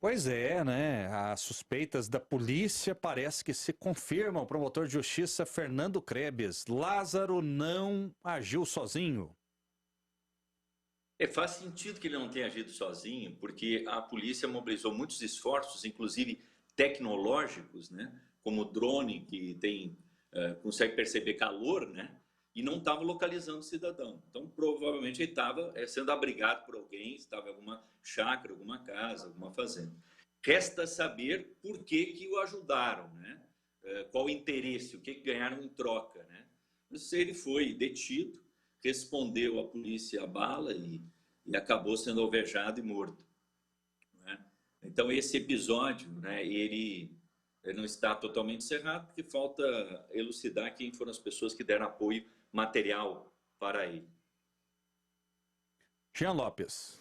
Pois é, né? As suspeitas da polícia parece que se confirmam. O promotor de justiça Fernando Krebs. Lázaro não agiu sozinho. Faz sentido que ele não tenha agido sozinho, porque a polícia mobilizou muitos esforços, inclusive tecnológicos, né? Como o drone que consegue perceber calor, né? E não estava localizando o cidadão. Então, provavelmente, ele estava sendo abrigado por alguém, estava em alguma chácara, alguma casa, alguma fazenda. Resta saber por que que o ajudaram, né? Qual o interesse, o que ganharam em troca, né? Ele foi detido, respondeu à polícia a bala e acabou sendo alvejado e morto, né? Então, esse episódio, né, ele não está totalmente encerrado, porque falta elucidar quem foram as pessoas que deram apoio material para ele. Jean Lopes.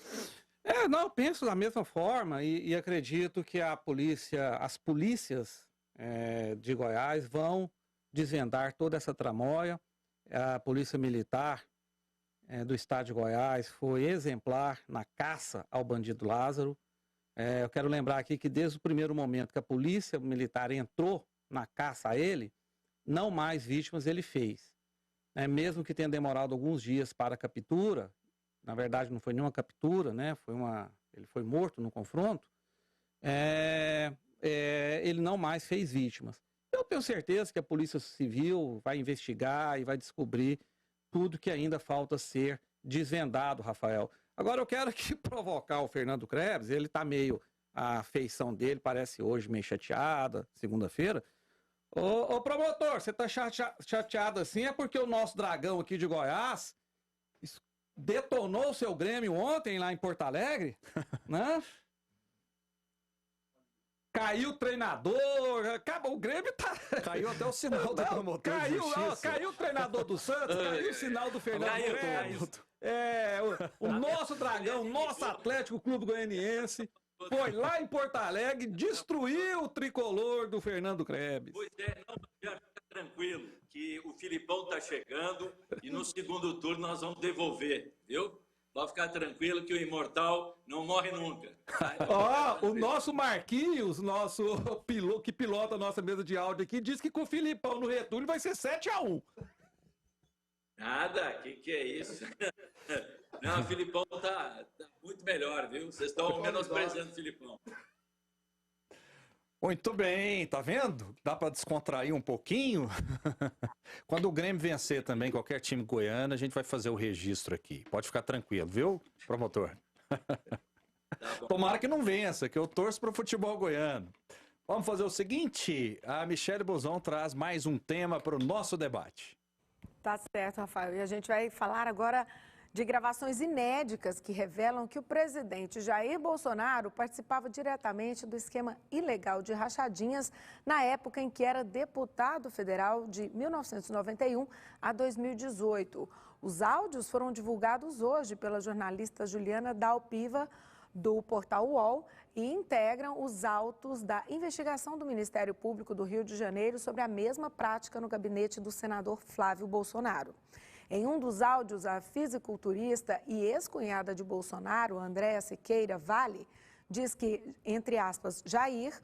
Não, eu penso da mesma forma e acredito que as polícias de Goiás vão desvendar toda essa tramóia. A Polícia Militar do Estado de Goiás foi exemplar na caça ao bandido Lázaro. Eu quero lembrar aqui que desde o primeiro momento que a Polícia Militar entrou na caça a ele, não mais vítimas ele fez. Mesmo que tenha demorado alguns dias para a captura, na verdade não foi nenhuma captura, né? Ele foi morto no confronto, ele não mais fez vítimas. Eu tenho certeza que a Polícia Civil vai investigar e vai descobrir tudo que ainda falta ser desvendado, Rafael. Agora eu quero aqui provocar o Fernando Krebs, ele está a feição dele parece hoje meio chateada, segunda-feira. Ô promotor, você está chateado assim é porque o nosso Dragão aqui de Goiás detonou o seu Grêmio ontem lá em Porto Alegre, né? Caiu o treinador, o Grêmio tá... Caiu até o sinal do promotor de justiça. Caiu o treinador do Santos, caiu o sinal do Fernando Krebs. O nosso Dragão, o nosso Atlético Clube Goianiense, foi lá em Porto Alegre, destruiu o tricolor do Fernando Krebs. Pois não, fica tranquilo, que o Filipão tá chegando e no segundo turno nós vamos devolver, viu? Pode ficar tranquilo que o imortal não morre nunca. O nosso Marquinhos, que pilota a nossa mesa de áudio aqui, diz que com o Filipão no retorno vai ser 7-1. Nada, que é isso? Não, o Filipão tá muito melhor, viu? Vocês estão menosprezando o Filipão. Muito bem, tá vendo? Dá para descontrair um pouquinho? Quando o Grêmio vencer também qualquer time goiano, a gente vai fazer o registro aqui. Pode ficar tranquilo, viu, promotor? Tomara que não vença, que eu torço para o futebol goiano. Vamos fazer o seguinte, a Michele Bozon traz mais um tema para o nosso debate. Tá certo, Rafael. E a gente vai falar agora de gravações inéditas que revelam que o presidente Jair Bolsonaro participava diretamente do esquema ilegal de rachadinhas na época em que era deputado federal de 1991 a 2018. Os áudios foram divulgados hoje pela jornalista Juliana Dalpiva, do portal UOL, e integram os autos da investigação do Ministério Público do Rio de Janeiro sobre a mesma prática no gabinete do senador Flávio Bolsonaro. Em um dos áudios, a fisiculturista e ex-cunhada de Bolsonaro, Andréa Siqueira Vale, diz que, entre aspas, Jair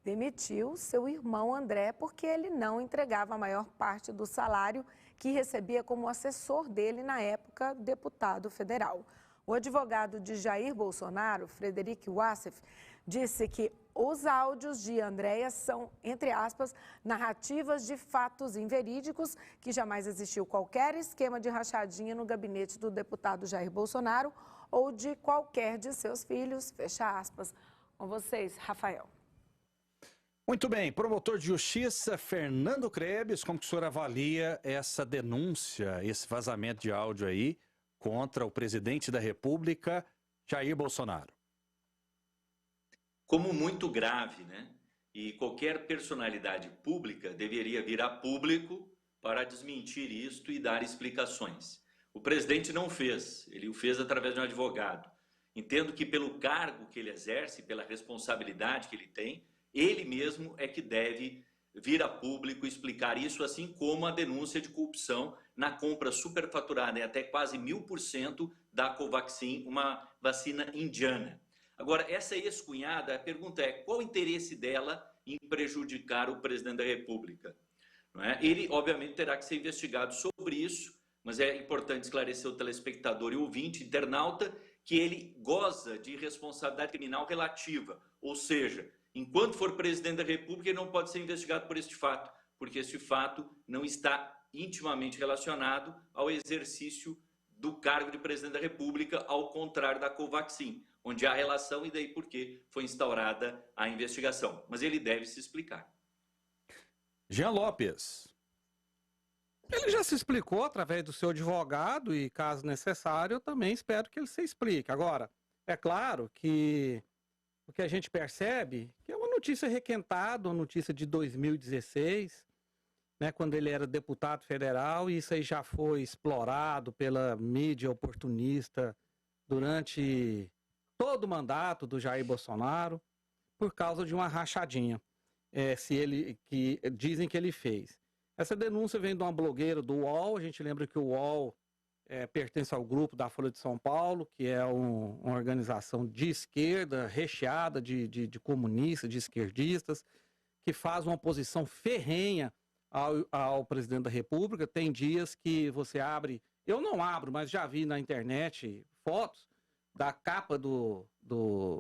demitiu seu irmão André porque ele não entregava a maior parte do salário que recebia como assessor dele na época, deputado federal. O advogado de Jair Bolsonaro, Frederic Wassef, disse que os áudios de Andréa são, entre aspas, narrativas de fatos inverídicos, que jamais existiu qualquer esquema de rachadinha no gabinete do deputado Jair Bolsonaro ou de qualquer de seus filhos, fecha aspas. Com vocês, Rafael. Muito bem, promotor de justiça Fernando Krebs, como que o senhor avalia essa denúncia, esse vazamento de áudio aí contra o presidente da República, Jair Bolsonaro? Como muito grave, né? E qualquer personalidade pública deveria vir a público para desmentir isto e dar explicações. O presidente não fez, ele o fez através de um advogado. Entendo que pelo cargo que ele exerce, pela responsabilidade que ele tem, ele mesmo é que deve vir a público explicar isso, assim como a denúncia de corrupção na compra superfaturada em até quase 1000% da Covaxin, uma vacina indiana. Agora, essa ex-cunhada, a pergunta é, qual o interesse dela em prejudicar o presidente da República? Não é? Ele, obviamente, terá que ser investigado sobre isso, mas é importante esclarecer o telespectador e o ouvinte, internauta, que ele goza de responsabilidade criminal relativa, ou seja, enquanto for presidente da República, ele não pode ser investigado por este fato, porque este fato não está intimamente relacionado ao exercício do cargo de presidente da República, ao contrário da Covaxin, onde há relação e daí porque foi instaurada a investigação. Mas ele deve se explicar. Jean Lopes. Ele já se explicou através do seu advogado e, caso necessário, eu também espero que ele se explique. Agora, é claro que o que a gente percebe que é uma notícia requentada, uma notícia de 2016, né, quando ele era deputado federal, e isso aí já foi explorado pela mídia oportunista durante todo o mandato do Jair Bolsonaro, por causa de uma rachadinha, que dizem que ele fez. Essa denúncia vem de uma blogueira do UOL. A gente lembra que o UOL pertence ao grupo da Folha de São Paulo, que é uma organização de esquerda, recheada de comunistas, de esquerdistas, que faz uma oposição ferrenha ao presidente da República. Tem dias que você abre, eu não abro, mas já vi na internet fotos da capa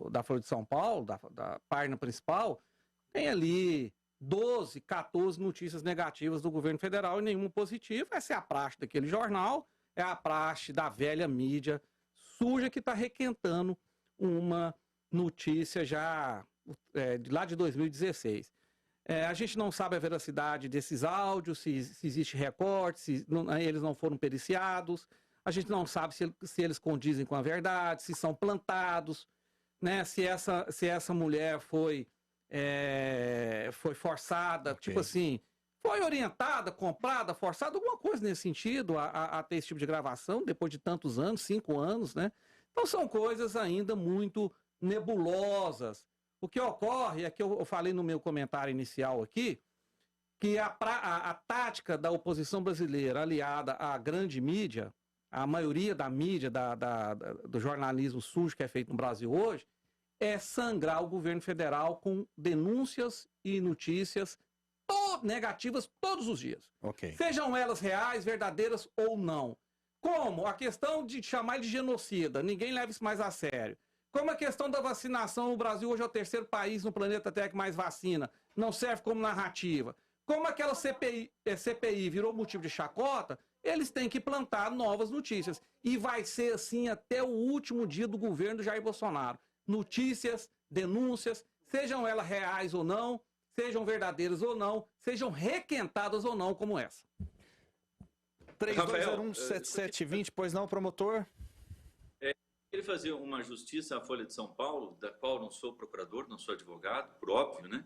da Folha de São Paulo, da página principal, tem ali 12, 14 notícias negativas do governo federal e nenhuma positiva. Essa é a praxe daquele jornal, é a praxe da velha mídia suja que está requentando uma notícia já lá de 2016. A gente não sabe a veracidade desses áudios, se existe recorte, se eles não foram periciados. A gente não sabe se eles condizem com a verdade, se são plantados, né? Se essa mulher foi forçada, okay, tipo assim, foi orientada, comprada, forçada, alguma coisa nesse sentido a ter esse tipo de gravação depois de tantos anos, 5 anos, né? Então são coisas ainda muito nebulosas. O que ocorre é que eu falei no meu comentário inicial aqui, que a tática da oposição brasileira aliada à grande mídia, a maioria da mídia, do jornalismo sujo que é feito no Brasil hoje, é sangrar o governo federal com denúncias e notícias negativas todos os dias. Okay. Sejam elas reais, verdadeiras ou não. Como a questão de chamar ele de genocida, ninguém leva isso mais a sério. Como a questão da vacinação, o Brasil hoje é o 3º país no planeta Terra que mais vacina, não serve como narrativa. Como aquela CPI virou motivo de chacota, eles têm que plantar novas notícias. E vai ser assim até o último dia do governo do Jair Bolsonaro. Notícias, denúncias, sejam elas reais ou não, sejam verdadeiras ou não, sejam requentadas ou não, como essa. 3201-7720, pois não, promotor? Ele fazia uma justiça à Folha de São Paulo, da qual não sou procurador, não sou advogado, por óbvio, né?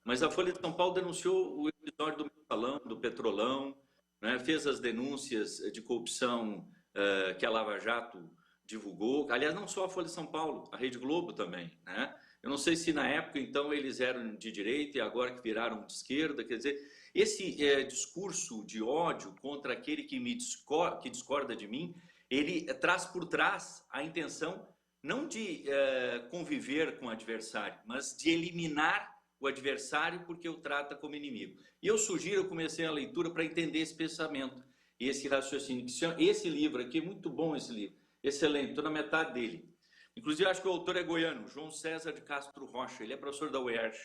Mas a Folha de São Paulo denunciou o episódio do Mensalão, do Petrolão, né? Fez as denúncias de corrupção que a Lava Jato divulgou. Aliás, não só a Folha de São Paulo, a Rede Globo também, né? Eu não sei se na época, então, eles eram de direita e agora que viraram de esquerda. Quer dizer, esse discurso de ódio contra aquele que discorda de mim, ele traz por trás a intenção não de conviver com o adversário, mas de eliminar o adversário porque o trata como inimigo. E eu sugiro, eu comecei a leitura para entender esse pensamento, esse raciocínio. Esse livro aqui, muito bom esse livro, excelente, estou na metade dele. Inclusive, acho que o autor é goiano, João César de Castro Rocha, ele é professor da UERJ,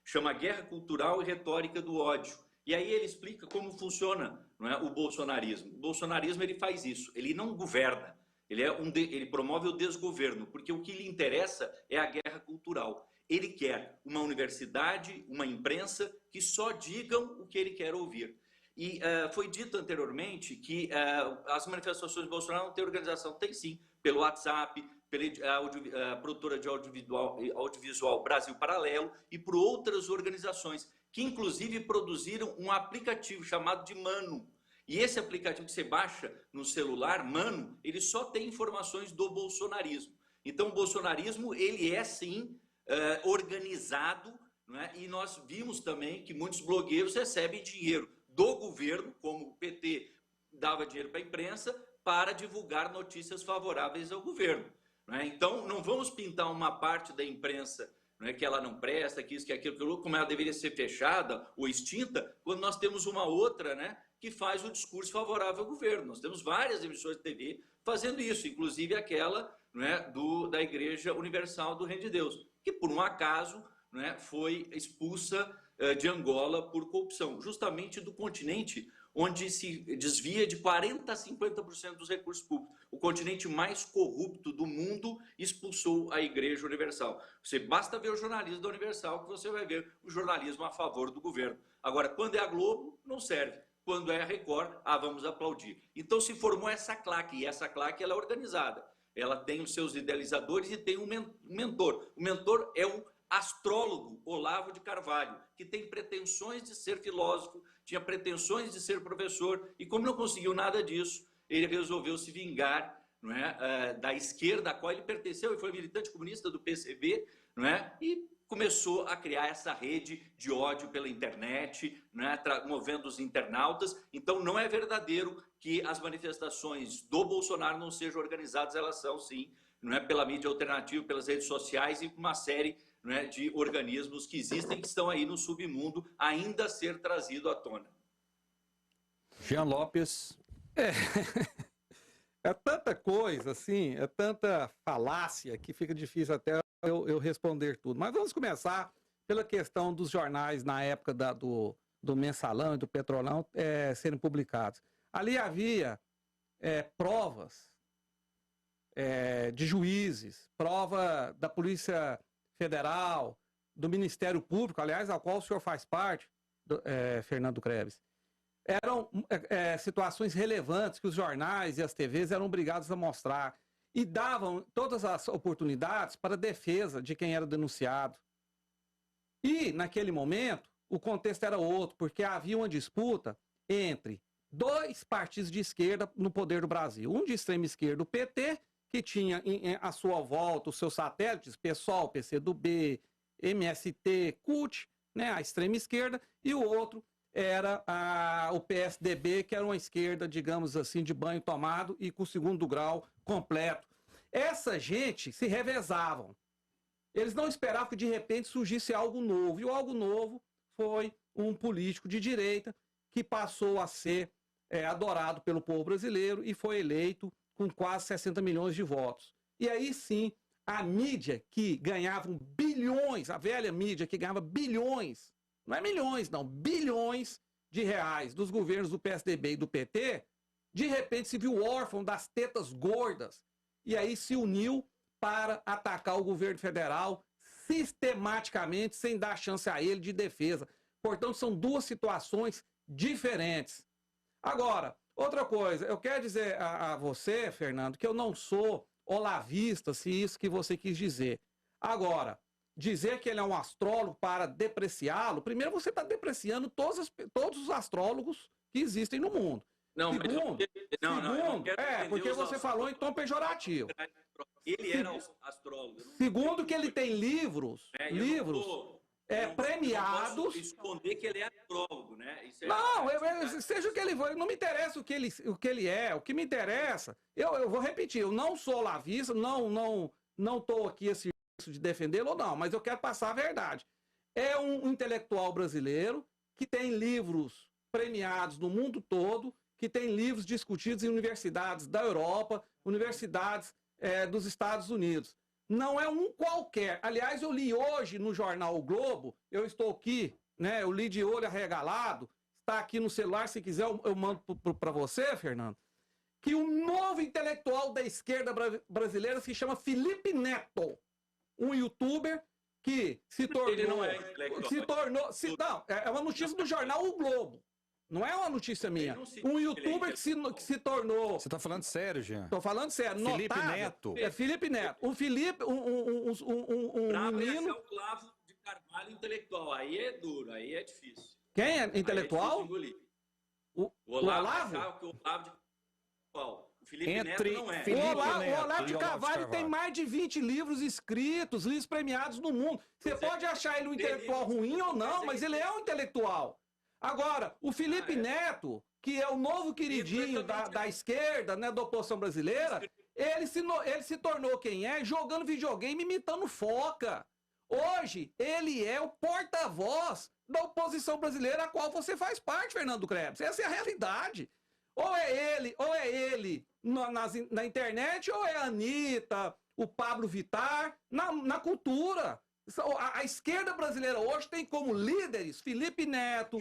chama Guerra Cultural e Retórica do Ódio. E aí ele explica como funciona, não é, o bolsonarismo. O bolsonarismo ele faz isso, ele não governa, ele promove o desgoverno, porque o que lhe interessa é a guerra cultural. Ele quer uma universidade, uma imprensa que só digam o que ele quer ouvir. E foi dito anteriormente que as manifestações de Bolsonaro não têm organização. Tem sim, pelo WhatsApp, pela produtora de audiovisual Brasil Paralelo e por outras organizações, que inclusive produziram um aplicativo chamado de Mano. E esse aplicativo que você baixa no celular, Mano, ele só tem informações do bolsonarismo. Então o bolsonarismo, ele é sim organizado, não é? E nós vimos também que muitos blogueiros recebem dinheiro do governo, como o PT dava dinheiro para a imprensa, para divulgar notícias favoráveis ao governo. Não é? Então, não vamos pintar uma parte da imprensa, não é, que ela não presta, que isso, que aquilo, como ela deveria ser fechada ou extinta, quando nós temos uma outra, né, que faz o discurso favorável ao governo. Nós temos várias emissoras de TV fazendo isso, inclusive aquela, não é, da Igreja Universal do Reino de Deus, que por um acaso, não é, foi expulsa de Angola por corrupção, justamente do continente onde se desvia de 40% a 50% dos recursos públicos. O continente mais corrupto do mundo expulsou a Igreja Universal. Você basta ver o jornalismo da Universal que você vai ver o jornalismo a favor do governo. Agora, quando é a Globo, não serve. Quando é a Record, vamos aplaudir. Então se formou essa claque, e essa claque ela é organizada. Ela tem os seus idealizadores e tem um mentor. O mentor é o astrólogo Olavo de Carvalho, que tem pretensões de ser filósofo, tinha pretensões de ser professor, e como não conseguiu nada disso, ele resolveu se vingar, não é, da esquerda, a qual ele pertenceu, e foi militante comunista do PCB, não é, e começou a criar essa rede de ódio pela internet, não é, movendo os internautas. Então não é verdadeiro que as manifestações do Bolsonaro não sejam organizadas, elas são sim, não é, pela mídia alternativa, pelas redes sociais e uma série, não é, de organismos que existem, que estão aí no submundo, ainda a ser trazido à tona. Jean Lopes. É tanta coisa, assim, é tanta falácia que fica difícil até eu responder tudo. Mas vamos começar pela questão dos jornais na época do Mensalão e do Petrolão serem publicados. Ali havia provas de juízes, prova da Polícia Federal, do Ministério Público, aliás, ao qual o senhor faz parte, Fernando Kreves. Eram situações relevantes que os jornais e as TVs eram obrigados a mostrar e davam todas as oportunidades para a defesa de quem era denunciado. E, naquele momento, o contexto era outro, porque havia uma disputa entre dois partidos de esquerda no poder do Brasil. Um de extrema esquerda, o PT, que tinha à sua volta os seus satélites, PSOL, PCdoB, MST, CUT, né, a extrema esquerda, e o outro era o PSDB, que era uma esquerda, digamos assim, de banho tomado e com segundo grau completo. Essa gente se revezavam. Eles não esperavam que de repente surgisse algo novo. E o algo novo foi um político de direita que passou a ser adorado pelo povo brasileiro e foi eleito com quase 60 milhões de votos. E aí sim, a mídia que ganhava bilhões, a velha mídia que ganhava bilhões, não é milhões não, bilhões de reais dos governos do PSDB e do PT, de repente se viu órfão das tetas gordas e aí se uniu para atacar o governo federal sistematicamente, sem dar chance a ele de defesa. Portanto, são duas situações diferentes. Agora, outra coisa, eu quero dizer a você, Fernando, que eu não sou olavista, se isso que você quis dizer. Agora, dizer que ele é um astrólogo para depreciá-lo, primeiro você está depreciando todos os astrólogos que existem no mundo. Não, segundo, porque você falou em tom pejorativo. Ele era astrólogo. Segundo, que ele tem livros premiados. Eu não posso esconder que ele é astrólogo, né? Isso Seja o que ele for, não me interessa o que ele é. O que me interessa, eu vou repetir, eu não sou olavista, não estou aqui a serviço de defendê-lo ou não, mas eu quero passar a verdade. É um intelectual brasileiro que tem livros premiados no mundo todo, que tem livros discutidos em universidades da Europa, universidades dos Estados Unidos. Não é um qualquer. Aliás, eu li hoje no jornal O Globo, eu estou aqui, né? Eu li de olho arregalado, está aqui no celular, se quiser eu mando para você, Fernando, que um novo intelectual da esquerda brasileira se chama Felipe Neto, um youtuber que se tornou... Ele não é intelectual. Não, é uma notícia do jornal O Globo. Não é uma notícia minha. Um youtuber que se tornou... Você tá falando sério, Jean? Tô falando sério. Felipe notável. Neto. É Felipe Neto. Um Felipe, menino... É o Olavo de Carvalho intelectual. Aí é duro, aí é difícil. Quem é intelectual? O Olavo de Carvalho. O Felipe Neto não é. O Olavo de Carvalho tem mais de 20 livros escritos, livros premiados no mundo. Você pode achar ele um intelectual ruim ou não, mas ele é um intelectual. Agora, o Felipe Neto, que é o novo queridinho da esquerda, né, da oposição brasileira, Ele se tornou quem é jogando videogame imitando foca. Hoje, ele é o porta-voz da oposição brasileira, a qual você faz parte, Fernando Krebs. Essa é a realidade. Ou é ele na internet, ou é a Anitta, o Pablo Vittar, na cultura. A esquerda brasileira hoje tem como líderes Felipe Neto,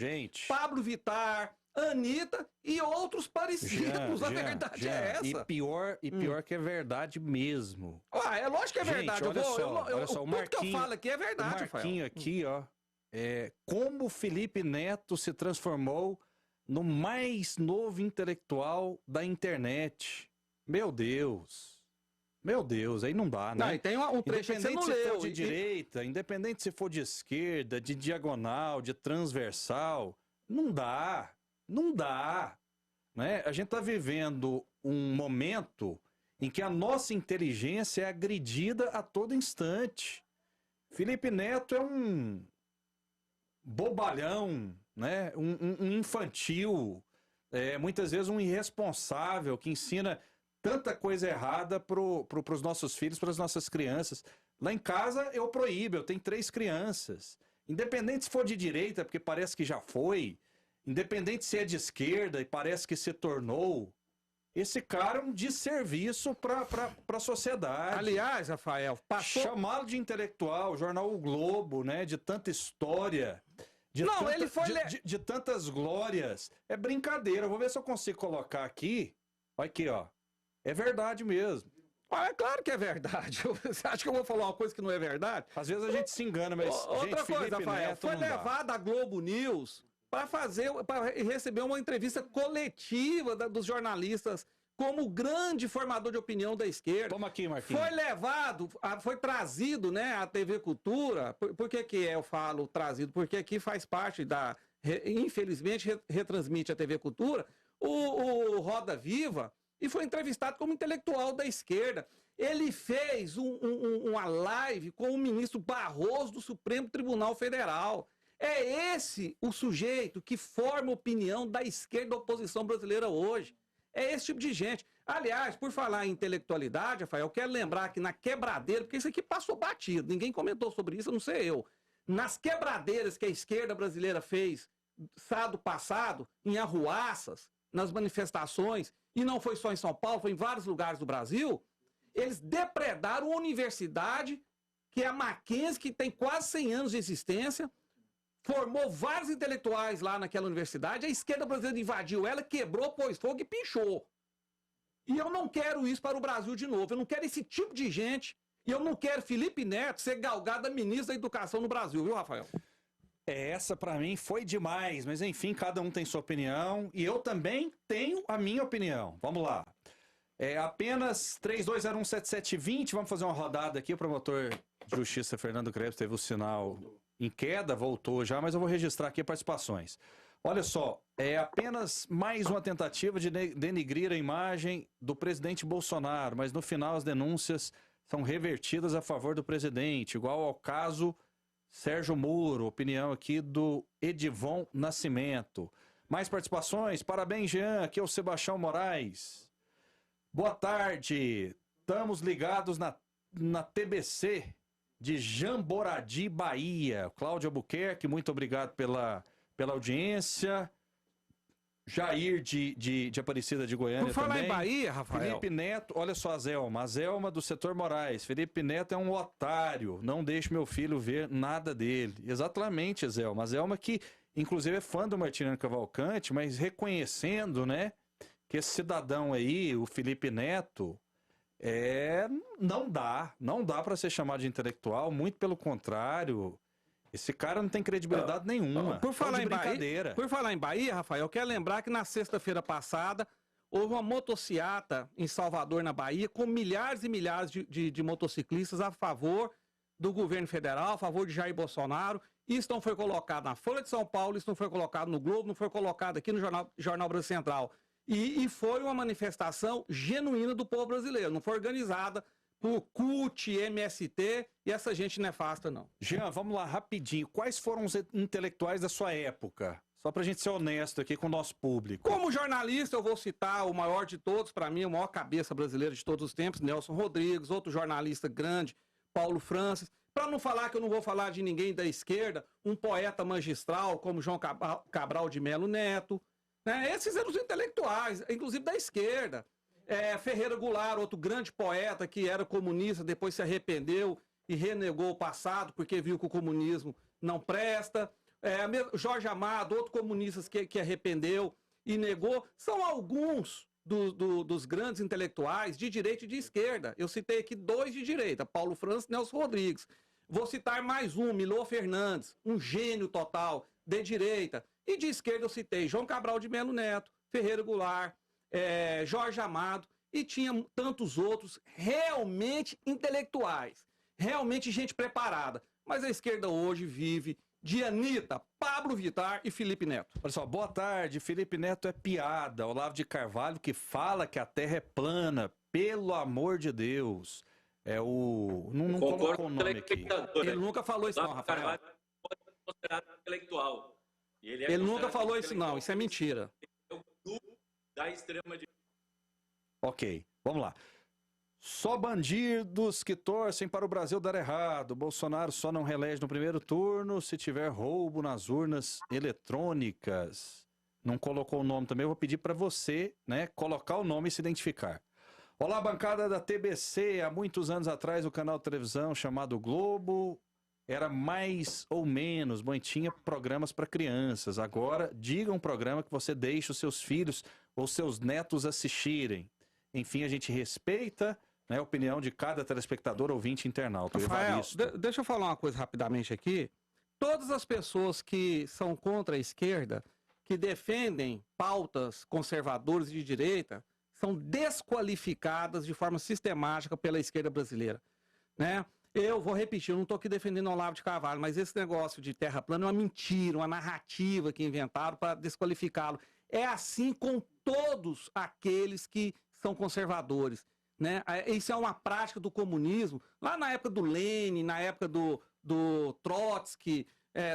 Pablo Vittar, Anitta e outros parecidos. A verdade é essa. E pior que é verdade mesmo. É lógico que é verdade. Olha só, o Marquinho, tudo que eu falo aqui é verdade, o Marquinho aqui, ó. Como o Felipe Neto se transformou no mais novo intelectual da internet. Meu Deus, aí não dá, né? Não, e tem um trecho que você não independente se leu. for de direita, independente se for de esquerda, de diagonal, de transversal, não dá, né? A gente está vivendo um momento em que a nossa inteligência é agredida a todo instante. Felipe Neto é um bobalhão, né? Um infantil, muitas vezes um irresponsável que ensina tanta coisa errada para os nossos filhos, para as nossas crianças. Lá em casa eu proíbo, eu tenho 3 crianças. Independente se for de direita, porque parece que já foi, independente se é de esquerda e parece que se tornou, esse cara é um desserviço para a sociedade. Aliás, Rafael, chamá-lo de intelectual, o jornal O Globo, né, de tanta história, de tantas glórias, é brincadeira. Eu vou ver se eu consigo colocar aqui. Olha aqui, ó. É verdade mesmo. É claro que é verdade. Você acha que eu vou falar uma coisa que não é verdade? Às vezes a gente se engana, mas outra coisa, Rafael, foi levado à Globo News para receber uma entrevista coletiva dos jornalistas como grande formador de opinião da esquerda. Toma aqui, Marquinhos. Foi trazido, né, à TV Cultura. Por que eu falo trazido? Porque aqui faz parte infelizmente, retransmite a TV Cultura, o Roda Viva, e foi entrevistado como intelectual da esquerda. Ele fez uma live com o ministro Barroso do Supremo Tribunal Federal. É esse o sujeito que forma a opinião da esquerda da oposição brasileira hoje. É esse tipo de gente. Aliás, por falar em intelectualidade, Rafael, eu quero lembrar que na quebradeira, porque isso aqui passou batido, ninguém comentou sobre isso, a não sei eu. Nas quebradeiras que a esquerda brasileira fez sábado passado, em arruaças, nas manifestações, e não foi só em São Paulo, foi em vários lugares do Brasil, eles depredaram uma universidade, que é a Mackenzie, que tem quase 100 anos de existência, formou vários intelectuais lá naquela universidade, a esquerda brasileira invadiu ela, quebrou, pôs fogo e pinchou. E eu não quero isso para o Brasil de novo, eu não quero esse tipo de gente, e eu não quero Felipe Neto ser galgado a ministro da Educação no Brasil, viu, Rafael? Essa para mim foi demais, mas enfim, cada um tem sua opinião e eu também tenho a minha opinião. Vamos lá. Apenas 32017720, vamos fazer uma rodada aqui. O promotor de justiça Fernando Krebs teve o sinal em queda, voltou já, mas eu vou registrar aqui participações. Olha só, é apenas mais uma tentativa de denigrir a imagem do presidente Bolsonaro, mas no final as denúncias são revertidas a favor do presidente, igual ao caso Sérgio Moro, opinião aqui do Edivon Nascimento. Mais participações? Parabéns, Jean. Aqui é o Sebastião Moraes. Boa tarde. Estamos ligados na TBC de Jamboradi, Bahia. Cláudio Albuquerque, muito obrigado pela audiência. Jair de Aparecida de Goiânia também. Por falar em Bahia, Rafael. Felipe Neto, olha só a Zelma do setor Moraes. Felipe Neto é um otário, não deixe meu filho ver nada dele. Exatamente, Zelma. A Zelma que, inclusive, é fã do Martiniano Cavalcante, mas reconhecendo, né, que esse cidadão aí, o Felipe Neto, não dá para ser chamado de intelectual, muito pelo contrário. Esse cara não tem credibilidade nenhuma. Por falar em Bahia, Rafael, eu quero lembrar que na sexta-feira passada houve uma motociata em Salvador, na Bahia, com milhares e milhares de motociclistas a favor do governo federal, a favor de Jair Bolsonaro. Isso não foi colocado na Folha de São Paulo, isso não foi colocado no Globo, não foi colocado aqui no Jornal Brasil Central. E foi uma manifestação genuína do povo brasileiro, não foi organizada por CUT, MST e essa gente nefasta, não. Jean, vamos lá, rapidinho. Quais foram os intelectuais da sua época? Só pra gente ser honesto aqui com o nosso público. Como jornalista, eu vou citar o maior de todos, para mim, o maior cabeça brasileira de todos os tempos, Nelson Rodrigues, outro jornalista grande, Paulo Francis. Para não falar que eu não vou falar de ninguém da esquerda, um poeta magistral como João Cabral de Melo Neto, né? Esses eram os intelectuais, inclusive da esquerda. Ferreira Goulart, outro grande poeta que era comunista, depois se arrependeu e renegou o passado porque viu que o comunismo não presta. Jorge Amado, outro comunista que arrependeu e negou. São alguns dos grandes intelectuais de direita e de esquerda. Eu citei aqui 2 de direita, Paulo Francis e Nelson Rodrigues. Vou citar mais um, Milô Fernandes, um gênio total de direita. E de esquerda eu citei João Cabral de Melo Neto, Ferreira Goulart, Jorge Amado, e tinha tantos outros realmente intelectuais, realmente gente preparada. Mas a esquerda hoje vive de Anitta, Pablo Vittar e Felipe Neto. Olha só, boa tarde. Felipe Neto é piada. Olavo de Carvalho que fala que a Terra é plana. Pelo amor de Deus. Não colocou o nome aqui. Ele nunca falou isso não, Rafael. Carvalho pode ser considerado intelectual. Ele nunca falou isso não, isso é mentira. É o grupo da extrema-direita. Ok, vamos lá. Só bandidos que torcem para o Brasil dar errado. Bolsonaro só não reelege no primeiro turno se tiver roubo nas urnas eletrônicas. Não colocou o nome também, eu vou pedir para você, né, colocar o nome e se identificar. Olá, bancada da TBC. Há muitos anos atrás, o canal de televisão chamado Globo era mais ou menos, bom, tinha programas para crianças. Agora, diga um programa que você deixa os seus filhos ou seus netos assistirem. Enfim, a gente respeita, né, a opinião de cada telespectador, ouvinte, internauta. Rafael, deixa eu falar uma coisa rapidamente aqui. Todas as pessoas que são contra a esquerda, que defendem pautas conservadoras e de direita, são desqualificadas de forma sistemática pela esquerda brasileira, né? Eu vou repetir, eu não estou aqui defendendo o Olavo de Carvalho, mas esse negócio de terra plana é uma mentira, uma narrativa que inventaram para desqualificá-lo. É assim com todos aqueles que são conservadores, né? Isso é uma prática do comunismo, lá na época do Lenin, na época do Trotsky,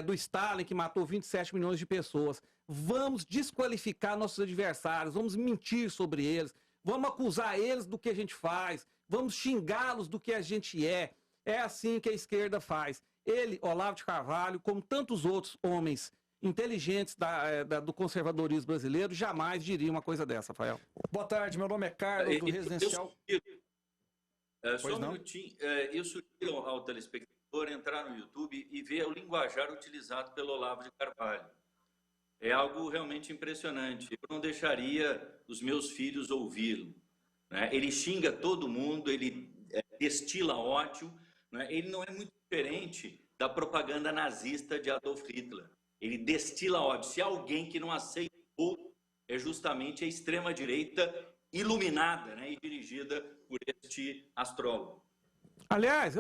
do Stalin, que matou 27 milhões de pessoas. Vamos desqualificar nossos adversários, vamos mentir sobre eles, vamos acusar eles do que a gente faz, vamos xingá-los do que a gente é. É assim que a esquerda faz. Ele, Olavo de Carvalho, como tantos outros homens inteligentes do conservadorismo brasileiro, jamais diria uma coisa dessa, Rafael. Boa tarde, meu nome é Carlos, do Residencial... Só um minutinho, eu sugiro ao telespectador entrar no YouTube e ver o linguajar utilizado pelo Olavo de Carvalho. É algo realmente impressionante. Eu não deixaria os meus filhos ouvi-lo, né? Ele xinga todo mundo, ele destila ódio, né? Ele não é muito diferente da propaganda nazista de Adolf Hitler. Ele destila ódio. Se alguém que não aceita o outro, é justamente a extrema-direita iluminada, né, e dirigida por este astrólogo. Aliás,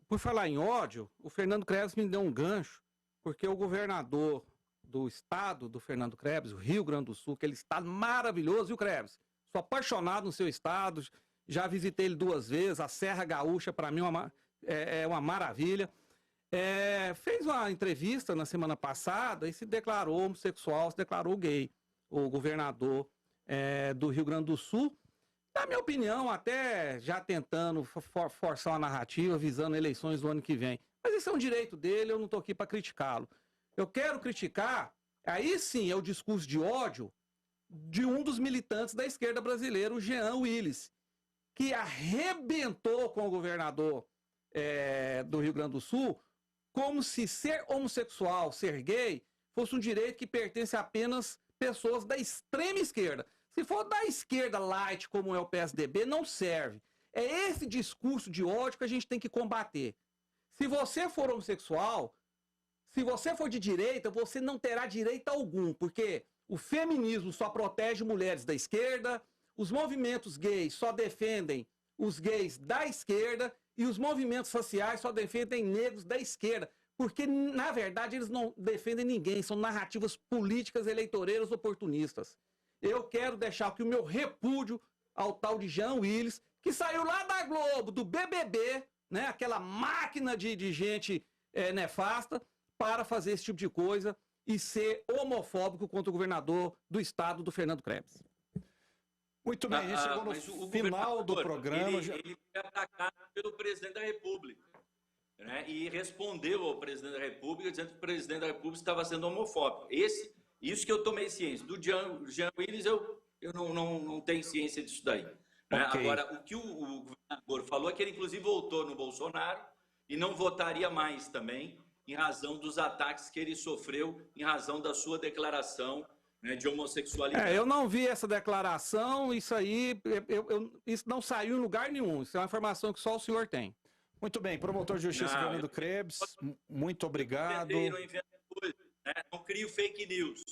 por falar em ódio, o Fernando Krebs me deu um gancho, porque o governador do estado do Fernando Krebs, o Rio Grande do Sul, aquele estado maravilhoso, viu, Krebs? Sou apaixonado no seu estado, já visitei ele 2 vezes, a Serra Gaúcha para mim é uma maravilha. Fez uma entrevista na semana passada e se declarou homossexual, se declarou gay, o governador do Rio Grande do Sul. Na minha opinião, até já tentando forçar uma narrativa, visando eleições do ano que vem. Mas esse é um direito dele, eu não estou aqui para criticá-lo. Eu quero criticar, aí sim é o discurso de ódio de um dos militantes da esquerda brasileira, o Jean Willis, que arrebentou com o governador do Rio Grande do Sul, como se ser homossexual, ser gay, fosse um direito que pertence a apenas pessoas da extrema esquerda. Se for da esquerda light, como é o PSDB, não serve. É esse discurso de ódio que a gente tem que combater. Se você for homossexual, se você for de direita, você não terá direito algum, porque o feminismo só protege mulheres da esquerda, os movimentos gays só defendem os gays da esquerda e os movimentos sociais só defendem negros da esquerda, porque, na verdade, eles não defendem ninguém, são narrativas políticas eleitoreiras oportunistas. Eu quero deixar aqui o meu repúdio ao tal de Jean Willis, que saiu lá da Globo, do BBB, né, aquela máquina de gente nefasta, para fazer esse tipo de coisa e ser homofóbico contra o governador do estado, do Fernando Krebs. Muito bem, a gente chegou no final do programa. Ele foi atacado pelo presidente da República, né? E respondeu ao presidente da República dizendo que o presidente da República estava sendo homofóbico. Isso que eu tomei ciência. Do Jean Willis, eu não tenho ciência disso daí. Né? Okay. Agora, o que o governador falou é que ele, inclusive, votou no Bolsonaro e não votaria mais também, em razão dos ataques que ele sofreu, em razão da sua declaração, né, de homossexualidade. Eu não vi essa declaração, isso aí, isso não saiu em lugar nenhum, isso é uma informação que só o senhor tem. Muito bem, promotor de justiça Fernando Krebs, muito obrigado. Não crio fake news.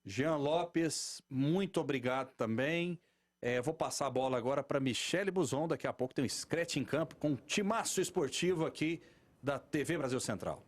Jean Lopes, muito obrigado também. Vou passar a bola agora para Michele Buzon, daqui a pouco tem um Scratch em Campo com um timaço esportivo aqui da TV Brasil Central.